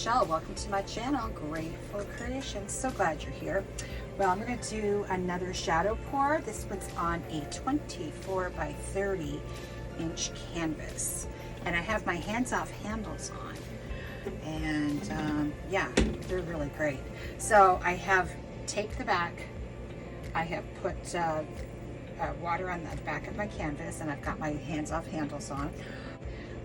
Michelle. Welcome to my channel, Grateful Creations. So glad you're here. Well, I'm going to do another shadow pour. This one's on a 24 by 30 inch canvas. And I have my hands-off handles on. And yeah, they're really great. So I have taped the back. I have put water on the back of my canvas, and I've got my hands-off handles on.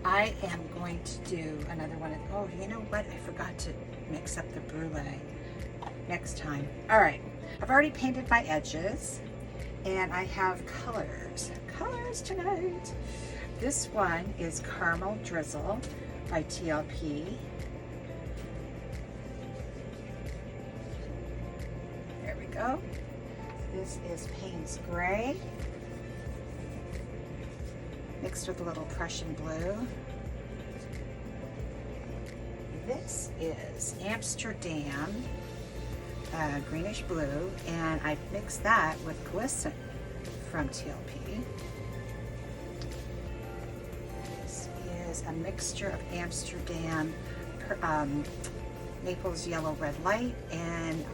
I am going to do another one of, oh, you know what? I forgot to mix up the brulee next time. All right, I've already painted my edges, and I have colors tonight. This one is Caramel Drizzle by TLP. There we go. This is Payne's Gray, mixed with a little Prussian blue. This is Amsterdam greenish blue, and I've mixed that with Glisten from TLP. This is a mixture of Amsterdam Naples Yellow Red Light and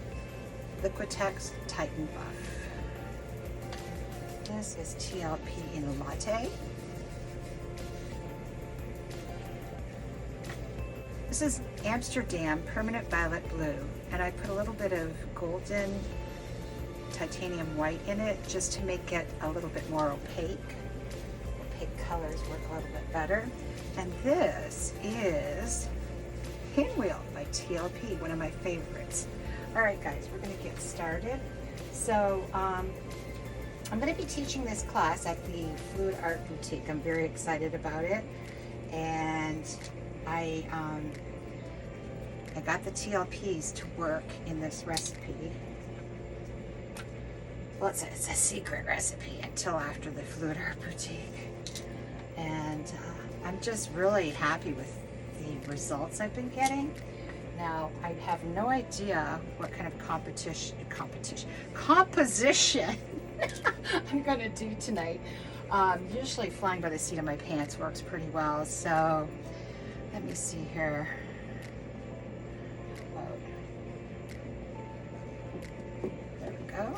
Liquitex Titan Buff. This is TLP in Latte. This is Amsterdam Permanent Violet Blue, and I put a little bit of golden titanium white in it just to make it a little bit more opaque. Opaque colors work a little bit better. And this is Pinwheel by TLP, one of my favorites. All right, guys, we're going to get started. So I'm going to be teaching this class at the Fluid Art Boutique. I'm very excited about it, and I got the TLPs to work in this recipe. Well, it's a secret recipe until after the Fluid Art Boutique, and I'm just really happy with the results I've been getting. Now, I have no idea what kind of composition I'm gonna do tonight. Usually flying by the seat of my pants works pretty well, so let me see here. There we go.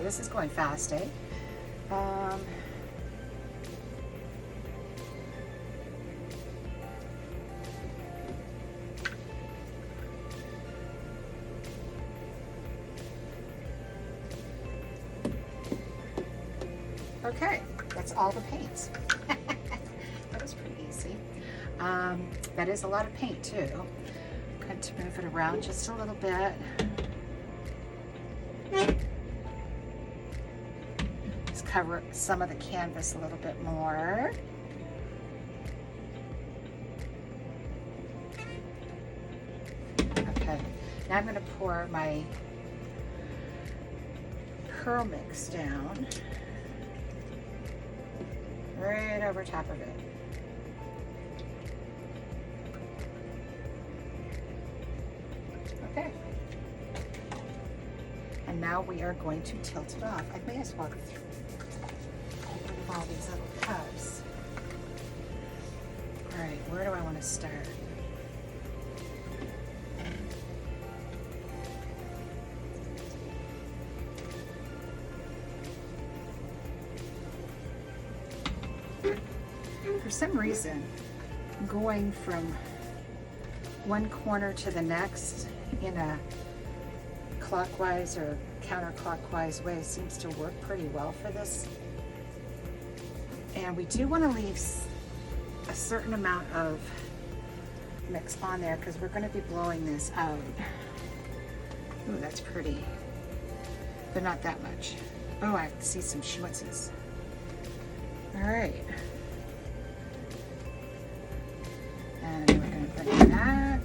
This is going fast, eh? Okay, that's all the paints. That was pretty easy. That is a lot of paint too. I'm going to move it around just a little bit. Cover some of the canvas a little bit more. Okay, now I'm going to pour my pearl mix down right over top of it. Okay. And now we are going to tilt it off. I may as well all these little cups. All right, where do I want to start? For some reason, going from one corner to the next in a clockwise or counterclockwise way seems to work pretty well for this. And we do want to leave a certain amount of mix on there because we're going to be blowing this out. Ooh, that's pretty, but not that much. Oh, I see some schmutzes. All right. And we're going to back.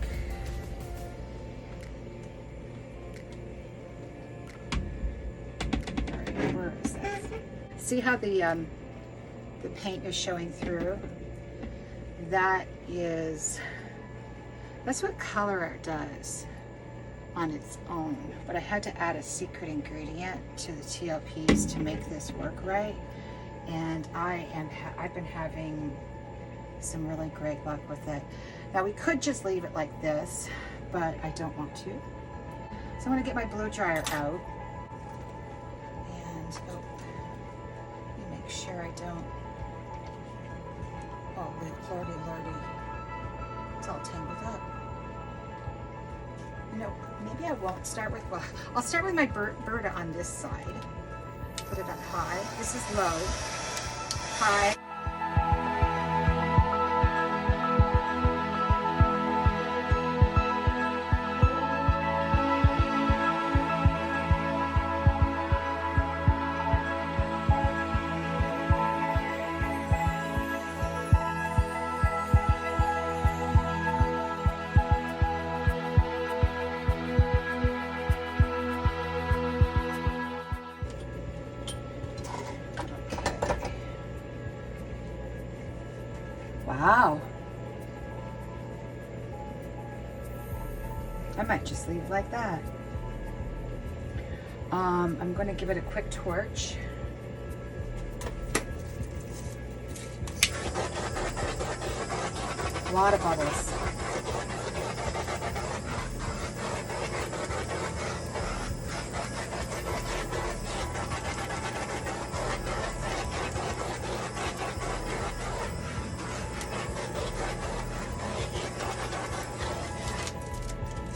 All right, where is this? See how the paint is showing through? That's what color it does on its own, but I had to add a secret ingredient to the TLPs to make this work right, and I've been having some really great luck with it. Now we could just leave it like this, but I don't want to. So I'm going to get my blow dryer out and let me make sure I don't. Oh, lordy, it's all tangled up. You know, maybe I won't start with, well, I'll start with my Berta on this side. Put it on high. This is low. High. Wow. I might just leave it like that. I'm going to give it a quick torch. A lot of bubbles.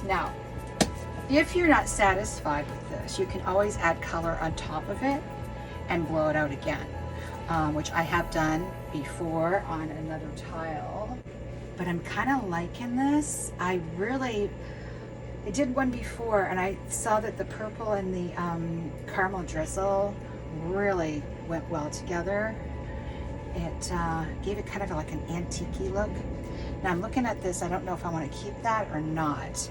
Now, if you're not satisfied with this, you can always add color on top of it and blow it out again, which I have done before on another tile. But I'm kind of liking this. I did one before and I saw that the purple and the caramel drizzle really went well together. It gave it kind of like an antique-y look. Now I'm looking at this, I don't know if I want to keep that or not.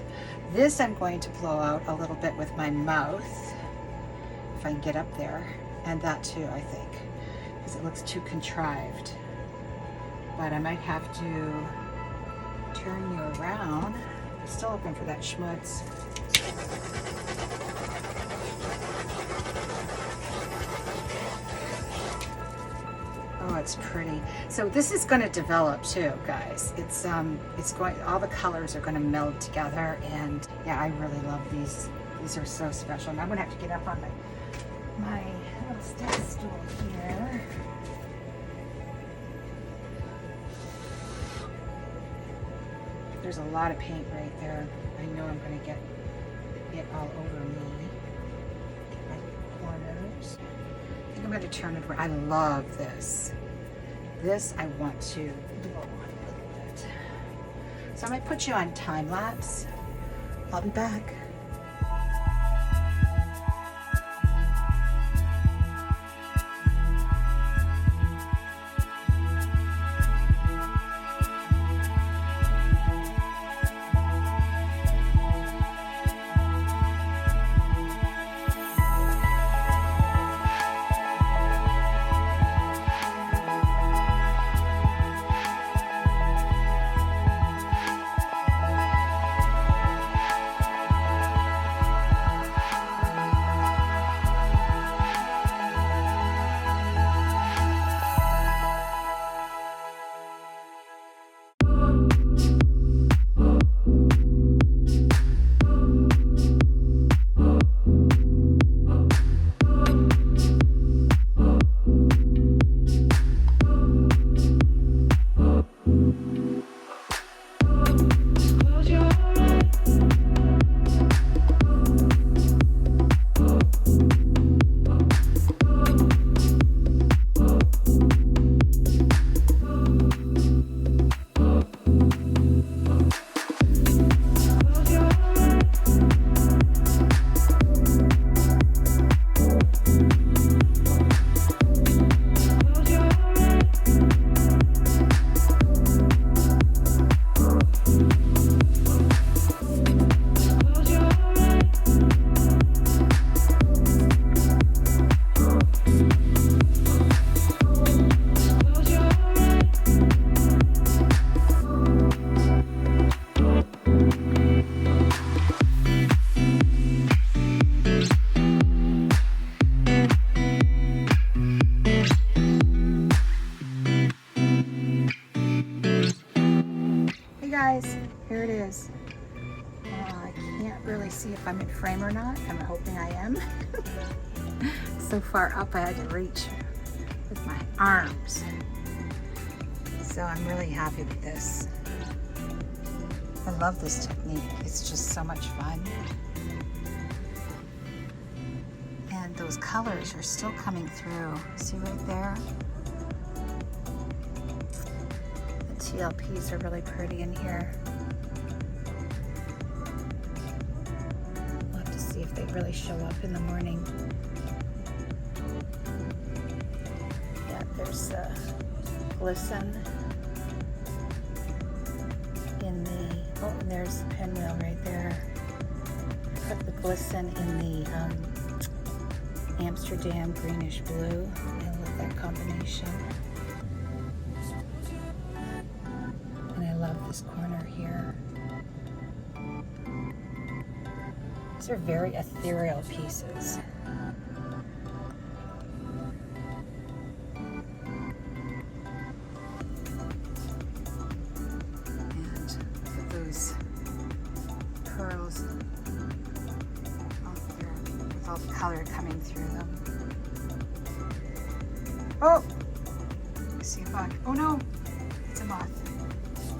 This I'm going to blow out a little bit with my mouth, if I can get up there, and that too, I think, because it looks too contrived. But I might have to turn you around. I'm still looking for that schmutz. Oh, it's pretty. So this is going to develop too, guys. It's going. All the colors are going to meld together, and yeah, I really love these. These are so special. And I'm going to have to get up on my little step stool here. There's a lot of paint right there. I know I'm going to get it all over me. Get my corners. I think I'm going to turn it around. I love this. This I want to blow on a little bit. So I might put you on time lapse. I'll be back. guys, here it is. I can't really see if I'm in frame or not. I'm hoping I am. So far up I had to reach with my arms. So I'm really happy with this. I love this technique. It's just so much fun. And those colors are still coming through. See right there? The TLPs are really pretty in here. We'll have to see if they really show up in the morning. Yeah, there's the glisten in the, oh, and there's the pinwheel right there. Put the glisten in the Amsterdam greenish blue. I love that combination. And I love this corner here. These are very ethereal pieces. And look at those pearls out there with all the color coming through them. Oh! I see a bug. Oh no! It's a moth.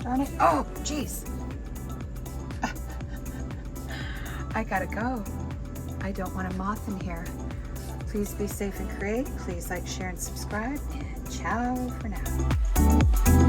Darn it. Oh, jeez. I gotta go. I don't want a moth in here. Please be safe and create. Please like, share, and subscribe. And ciao for now.